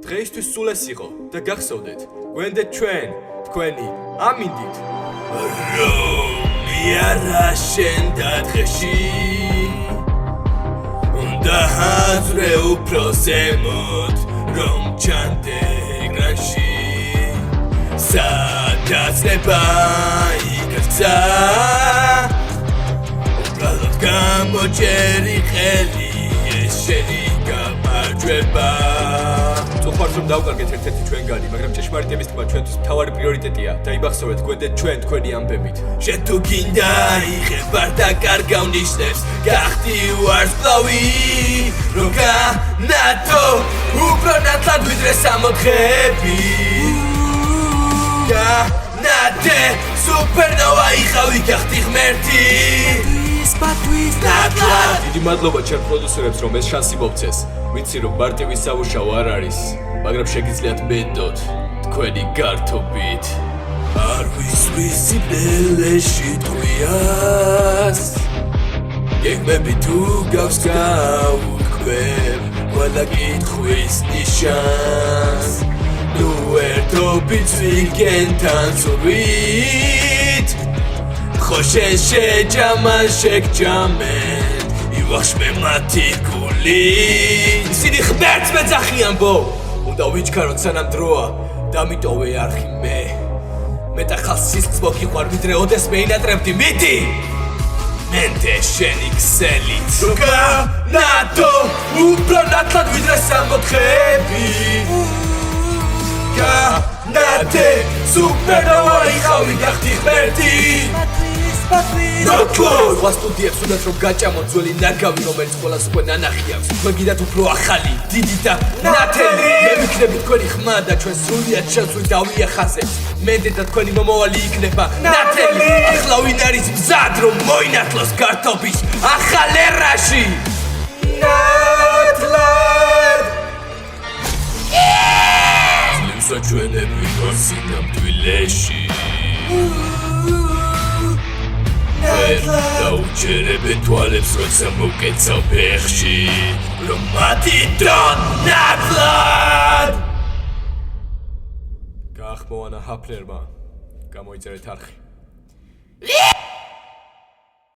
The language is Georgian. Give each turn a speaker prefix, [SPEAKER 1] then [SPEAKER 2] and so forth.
[SPEAKER 1] დღეისთვის სულ ეს იყო და გახსოვდეთ, გვენდეთ ჩვენ, თქვენი ამინდით. რომ არა შენ და დღეში უნდა აზრე უფრო ზემოთ, რომ ჩანდე ეკრანში სადაც ნება იქაც გზა უბრალოდ გამოჯერი ხელი ეს შენი გამარჯვება. წუხარს რომ დავკარგეთ ერთ-ერთი ჩვენგანი, მაგრამ ჭეშმარიტების თქმა ჩვენთვის მთავარი პრიორიტეტია. დაიბახსოვეთ გვენდეთ ჩვენ თქვენი ამბებით. შენ თუ გინდა იღებარ და კარგავ ნიშნებს, გახდი ვარსკვლავი, რომ განათო უფრო ნათლად ვიდრე სამოთხეები. განათე სუპერნოვა იყავი, გახდი ღმერთი. დიდი მადლობა ჩემ პროდიუსერებს, რომ ეს შანსი მოგცეს. ვიცი რომ მარტივი სამუშაო არ არის, მაგრამ შეგიძლიათ მედოთ თქვენი გართობით. არ ვისვის სიბნელეში ტყვიას, გეგმები თუ გავს გაუქმებ ყველა კითხვის ნიშანს. ნუ ერთობით ვიგენთან ზურვით, ხო შენ შეჯამან შეგჯამენ ივახშმე მათი გული. ისინი ღმერთს მეძახიან ბო, უნდა ვიჩქაროთ სანამ დროა, დამიტოვე არხი მე და ხალხს მოგიყვარ ვიდრე ოდეს მე ინატრებდი. მიდი მენდე შენი ქსელით, განათო უფრო ნათლად ვიდრე სამოთხეები. განათე სუპერნოვა იყავი, გახდი ღმერთი. სხვა სტუდიებს უნდათ რომ გაჭამოთ ძველი ნაგავი, რომელიც ყველას თქვენ ანახიავს. თქვენ გიდათ უფრო ახალი, დიდი და ნათელი. მე ვიქნები თქვენი ხმა და ჩვენ სრულიად შევწვით დავიახაზებთ. მენდე და თქვენი მომავალი იქნება ნათელი. ახლა ვინ არის მზად რომ მოინათლოს გართობის ახალ ერაში? ნათლად საჩვენები გასინამდვილეში. დაუჯერებენ თვალებს, როცა მოვკეცავ ფეხში, რომ მათი დონ ნათლად. გაახმოვანა ჰაფნერმა, გამოიწერეთ არხი.